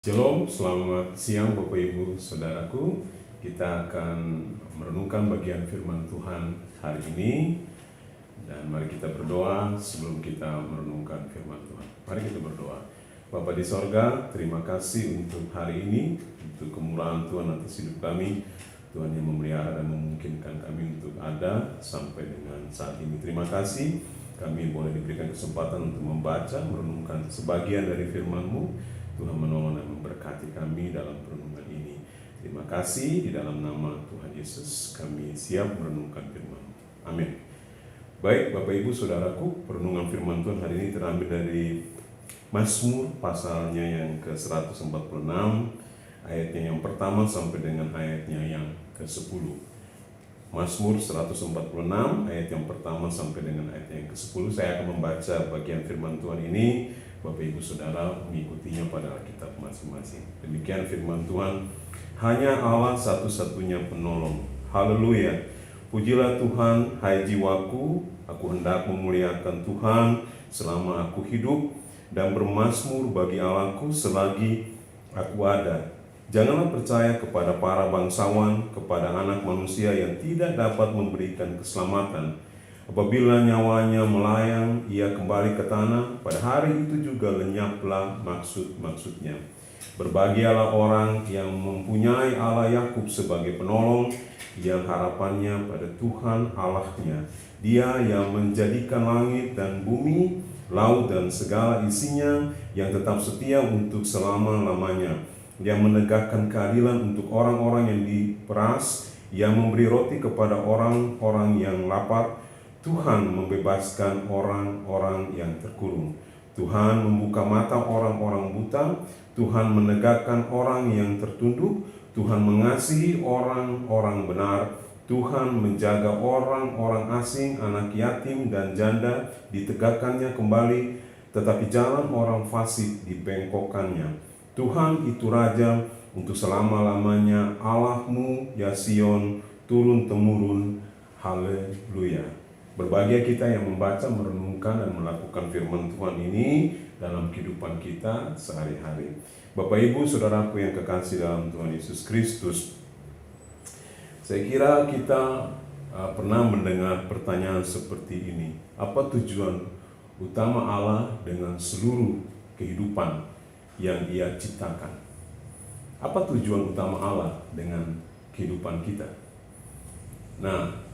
Shalom, selamat siang Bapak Ibu Saudaraku. Kita akan merenungkan bagian firman Tuhan hari ini. Dan mari kita berdoa sebelum kita merenungkan firman Tuhan. Mari kita berdoa. Bapa di sorga, terima kasih untuk hari ini, untuk kemurahan Tuhan atas hidup kami. Tuhan yang memelihara dan memungkinkan kami untuk ada sampai dengan saat ini. Terima kasih kami boleh diberikan kesempatan untuk membaca, merenungkan sebagian dari firman-Mu. Tuhan menolong dan memberkati kami dalam perenungan ini. Terima kasih, di dalam nama Tuhan Yesus kami siap merenungkan firman. Amin. Baik Bapak Ibu Saudaraku, perenungan firman Tuhan hari ini terambil dari Mazmur pasalnya yang ke-146, ayatnya yang pertama sampai dengan ayatnya yang ke-10. Mazmur 146 ayat yang pertama sampai dengan ayat yang ke-10. Saya akan membaca bagian firman Tuhan ini. Bapak Ibu Saudara mengikutinya pada Alkitab masing-masing. Demikian firman Tuhan. Hanya Allah satu-satunya penolong. Haleluya. Pujilah Tuhan, hai jiwaku. Aku hendak memuliakan Tuhan selama aku hidup, dan bermazmur bagi Allahku selagi aku ada. Janganlah percaya kepada para bangsawan, kepada anak manusia yang tidak dapat memberikan keselamatan. Apabila nyawanya melayang, ia kembali ke tanah. Pada hari itu juga lenyaplah maksud-maksudnya. Berbahagialah orang yang mempunyai Allah Yakub sebagai penolong, yang harapannya pada Tuhan Allahnya. Dia yang menjadikan langit dan bumi, laut dan segala isinya, yang tetap setia untuk selama-lamanya, yang menegakkan keadilan untuk orang-orang yang diperas, yang memberi roti kepada orang-orang yang lapar. Tuhan membebaskan orang-orang yang terkurung. Tuhan membuka mata orang-orang buta. Tuhan menegakkan orang yang tertunduk. Tuhan mengasihi orang-orang benar. Tuhan menjaga orang-orang asing, anak yatim dan janda ditegakkannya kembali, tetapi jalan orang fasik dibengkokkannya. Tuhan itu Raja untuk selama-lamanya. Allahmu, ya Sion, turun-temurun. Haleluya. Berbahagia kita yang membaca, merenungkan, dan melakukan firman Tuhan ini dalam kehidupan kita sehari-hari. Bapak Ibu Saudaraku yang kekasih dalam Tuhan Yesus Kristus, saya kira kita pernah mendengar pertanyaan seperti ini. Apa tujuan utama Allah dengan seluruh kehidupan yang Ia ciptakan? Apa tujuan utama Allah dengan kehidupan kita? Nah,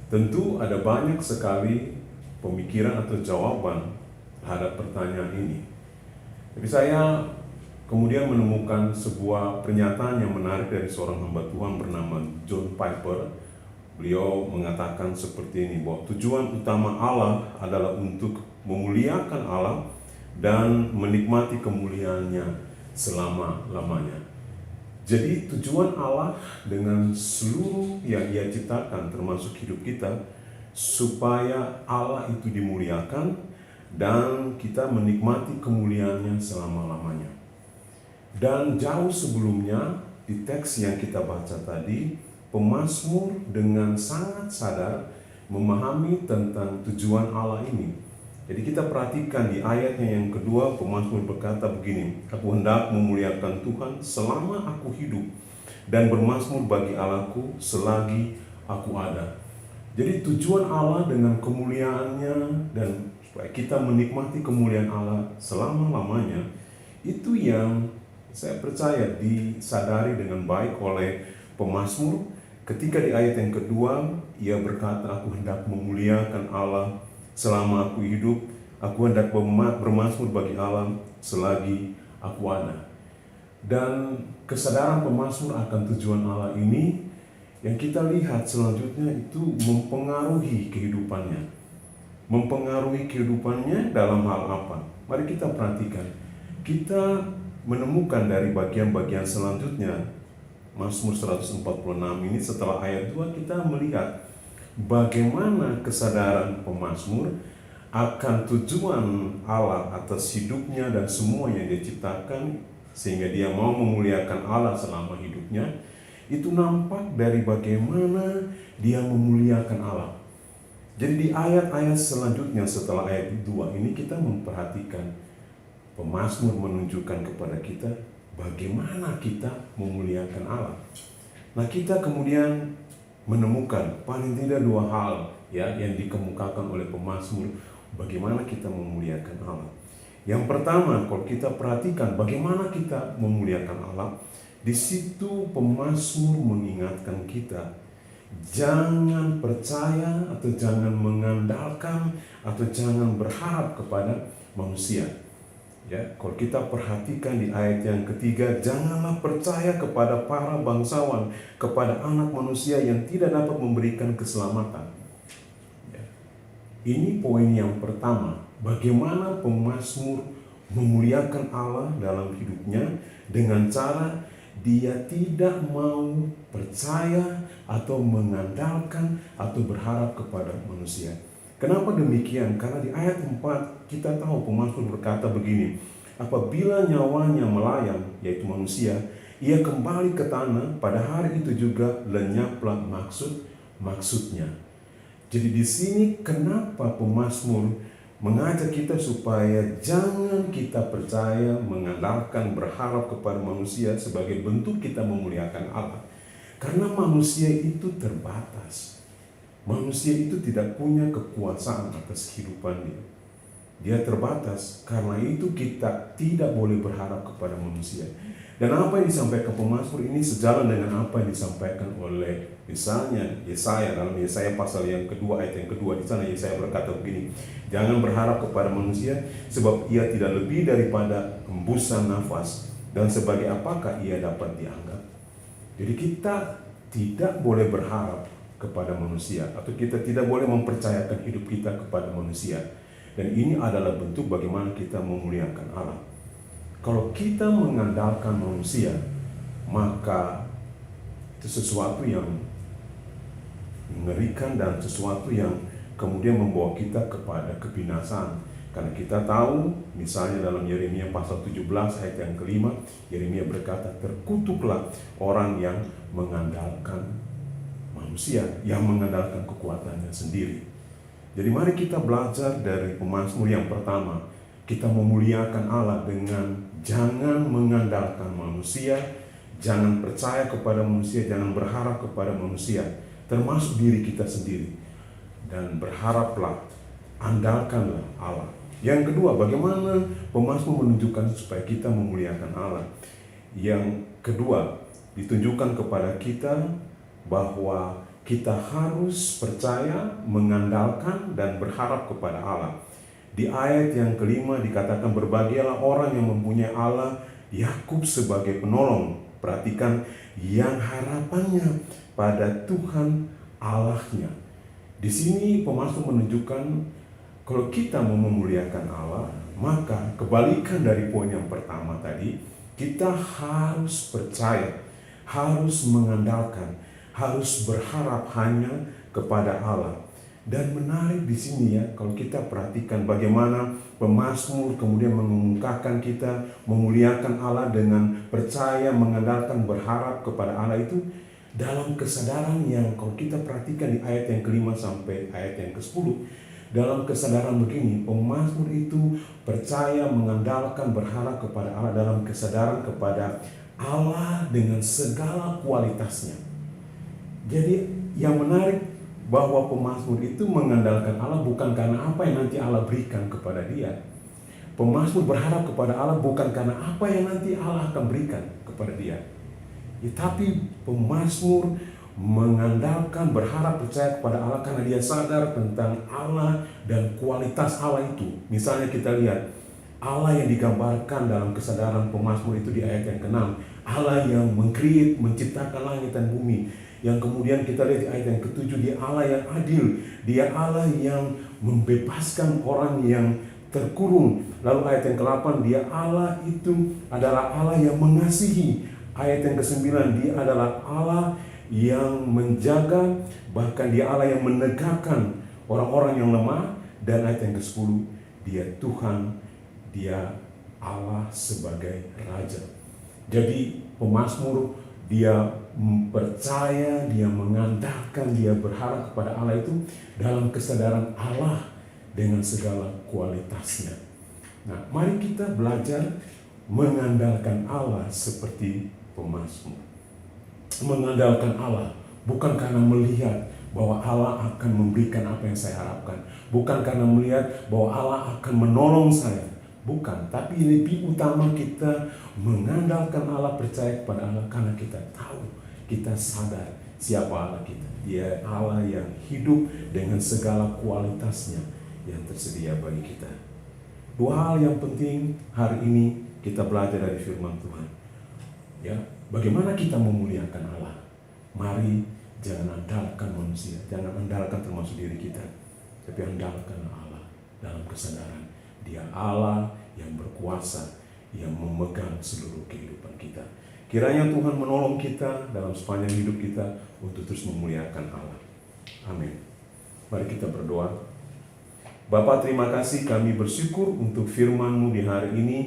tentu ada banyak sekali pemikiran atau jawaban terhadap pertanyaan ini. Tapi saya kemudian menemukan sebuah pernyataan yang menarik dari seorang hamba Tuhan bernama John Piper. Beliau mengatakan seperti ini, bahwa tujuan utama Allah adalah untuk memuliakan Allah dan menikmati kemuliaannya selama-lamanya. Jadi tujuan Allah dengan seluruh yang Ia ciptakan termasuk hidup kita, supaya Allah itu dimuliakan dan kita menikmati kemuliaannya selama-lamanya. Dan jauh sebelumnya di teks yang kita baca tadi, pemazmur dengan sangat sadar memahami tentang tujuan Allah ini. Jadi kita perhatikan di ayatnya yang kedua, pemazmur berkata begini, aku hendak memuliakan Tuhan selama aku hidup, dan bermazmur bagi Allahku selagi aku ada. Jadi tujuan Allah dengan kemuliaannya dan supaya kita menikmati kemuliaan Allah selama-lamanya, itu yang saya percaya disadari dengan baik oleh pemazmur. Ketika di ayat yang kedua, ia berkata, aku hendak memuliakan Allah selama aku hidup, aku hendak bermazmur bagi Allah selagi aku ada. Dan kesadaran pemazmur akan tujuan Allah ini yang kita lihat selanjutnya itu mempengaruhi kehidupannya. Mempengaruhi kehidupannya dalam hal apa? Mari kita perhatikan. Kita menemukan dari bagian-bagian selanjutnya, Mazmur 146 ini, setelah ayat 2 kita melihat bagaimana kesadaran pemazmur akan tujuan Allah atas hidupnya dan semua yang Dia ciptakan, sehingga dia mau memuliakan Allah selama hidupnya. Itu nampak dari bagaimana dia memuliakan Allah. Jadi di ayat-ayat selanjutnya setelah ayat 2 ini kita memperhatikan pemazmur menunjukkan kepada kita bagaimana kita memuliakan Allah. Nah, kita kemudian menemukan paling tidak dua hal ya yang dikemukakan oleh pemazmur bagaimana kita memuliakan Allah. Yang pertama, kalau kita perhatikan bagaimana kita memuliakan Allah, di situ pemazmur mengingatkan kita jangan percaya atau jangan mengandalkan atau jangan berharap kepada manusia. Ya, kalau kita perhatikan di ayat yang ketiga, janganlah percaya kepada para bangsawan, kepada anak manusia yang tidak dapat memberikan keselamatan. Ya. Ini poin yang pertama, bagaimana pemazmur memuliakan Allah dalam hidupnya dengan cara dia tidak mau percaya atau mengandalkan atau berharap kepada manusia. Kenapa demikian? Karena di ayat 4 kita tahu pemazmur berkata begini, apabila nyawanya melayang, yaitu manusia, ia kembali ke tanah, pada hari itu juga lenyaplah maksudnya. Jadi di sini kenapa pemazmur mengajak kita supaya jangan kita percaya, mengandalkan, berharap kepada manusia sebagai bentuk kita memuliakan Allah. Karena manusia itu terbatas. Manusia itu tidak punya kekuasaan atas kehidupan dia. Dia terbatas, karena itu kita tidak boleh berharap kepada manusia. Dan apa yang disampaikan pemazmur ini sejalan dengan apa yang disampaikan oleh misalnya Yesaya dalam Yesaya pasal yang kedua ayat yang kedua. Di sana Yesaya berkata begini, jangan berharap kepada manusia sebab ia tidak lebih daripada hembusan nafas, dan sebagai apakah ia dapat dianggap. Jadi kita tidak boleh berharap kepada manusia atau kita tidak boleh mempercayakan hidup kita kepada manusia. Dan ini adalah bentuk bagaimana kita memuliakan Allah. Kalau kita mengandalkan manusia, maka itu sesuatu yang mengerikan dan sesuatu yang kemudian membawa kita kepada kebinasaan. Karena kita tahu, misalnya dalam Yeremia pasal 17 ayat yang kelima, Yeremia berkata, terkutuklah orang yang mengandalkan manusia, yang mengandalkan kekuatannya sendiri. Jadi mari kita belajar dari pemazmur yang pertama, kita memuliakan Allah dengan jangan mengandalkan manusia, jangan percaya kepada manusia, jangan berharap kepada manusia, termasuk diri kita sendiri. Dan berharaplah, andalkanlah Allah. Yang kedua, bagaimana pemazmur menunjukkan supaya kita memuliakan Allah. Yang kedua, ditunjukkan kepada kita bahwa kita harus percaya, mengandalkan, dan berharap kepada Allah. Di ayat yang kelima dikatakan berbahagialah orang yang mempunyai Allah Yakub sebagai penolong. Perhatikan, yang harapannya pada Tuhan Allahnya. Di sini pemazmur menunjukkan kalau kita mau memuliakan Allah, maka kebalikan dari poin yang pertama tadi, kita harus percaya, harus mengandalkan, harus berharap hanya kepada Allah. Dan menarik di sini ya, kalau kita perhatikan bagaimana pemazmur kemudian mengungkapkan kita memuliakan Allah dengan percaya, mengandalkan, berharap kepada Allah itu dalam kesadaran yang kalau kita perhatikan di ayat yang kelima sampai ayat yang ke-10, dalam kesadaran begini, pemazmur itu percaya, mengandalkan, berharap kepada Allah dalam kesadaran kepada Allah dengan segala kualitasnya. Jadi yang menarik bahwa pemazmur itu mengandalkan Allah bukan karena apa yang nanti Allah berikan kepada dia. Pemazmur berharap kepada Allah bukan karena apa yang nanti Allah akan berikan kepada dia. Ya, tapi pemazmur mengandalkan, berharap, percaya kepada Allah karena dia sadar tentang Allah dan kualitas Allah itu. Misalnya kita lihat Allah yang digambarkan dalam kesadaran pemazmur itu di ayat yang ke-6. Allah yang mengcreate, menciptakan langit dan bumi. Yang kemudian kita lihat di ayat yang ke-7, dia Allah yang adil, dia Allah yang membebaskan orang yang terkurung. Lalu ayat yang ke-8, dia Allah itu adalah Allah yang mengasihi. Ayat yang ke-9, dia adalah Allah yang menjaga, bahkan dia Allah yang menegakkan orang-orang yang lemah. Dan ayat yang ke-10, dia Tuhan, dia Allah sebagai Raja. Jadi pemazmur dia percaya, dia mengandalkan, dia berharap kepada Allah itu dalam kesadaran Allah dengan segala kualitasnya. Nah, mari kita belajar mengandalkan Allah seperti pemazmur. Mengandalkan Allah bukan karena melihat bahwa Allah akan memberikan apa yang saya harapkan, bukan karena melihat bahwa Allah akan menolong saya, bukan, tapi lebih utama kita mengandalkan Allah, percaya kepada Allah karena kita tahu, kita sadar siapa Allah kita. Dia Allah yang hidup dengan segala kualitasnya yang tersedia bagi kita. Dua hal yang penting hari ini kita belajar dari firman Tuhan. Ya, bagaimana kita memuliakan Allah? Mari jangan andalkan manusia, jangan andalkan termasuk diri kita, tapi andalkan Allah dalam kesadaran Dia Allah yang berkuasa, yang memegang seluruh kehidupan kita. Kiranya Tuhan menolong kita dalam sepanjang hidup kita untuk terus memuliakan Allah. Amin. Mari kita berdoa. Bapa, terima kasih, kami bersyukur untuk firman-Mu di hari ini,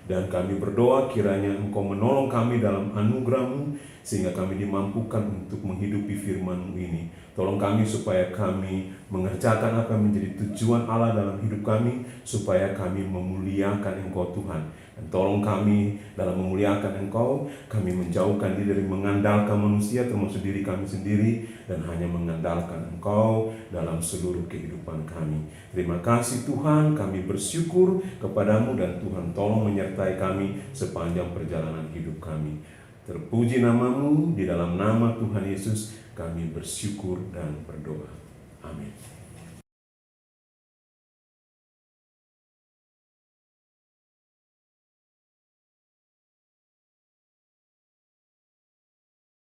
dan kami berdoa kiranya Engkau menolong kami dalam anugerah-Mu sehingga kami dimampukan untuk menghidupi firman-Mu ini. Tolong kami supaya kami mengerjakan apa yang menjadi tujuan Allah dalam hidup kami, supaya kami memuliakan Engkau Tuhan. Dan tolong kami dalam memuliakan Engkau, kami menjauhkan diri dari mengandalkan manusia termasuk diri kami sendiri, dan hanya mengandalkan Engkau dalam seluruh kehidupan kami. Terima kasih Tuhan, kami bersyukur kepadamu, dan Tuhan tolong menyertai kami sepanjang perjalanan hidup kami. Terpuji nama-Mu, di dalam nama Tuhan Yesus kami bersyukur dan berdoa. Amin.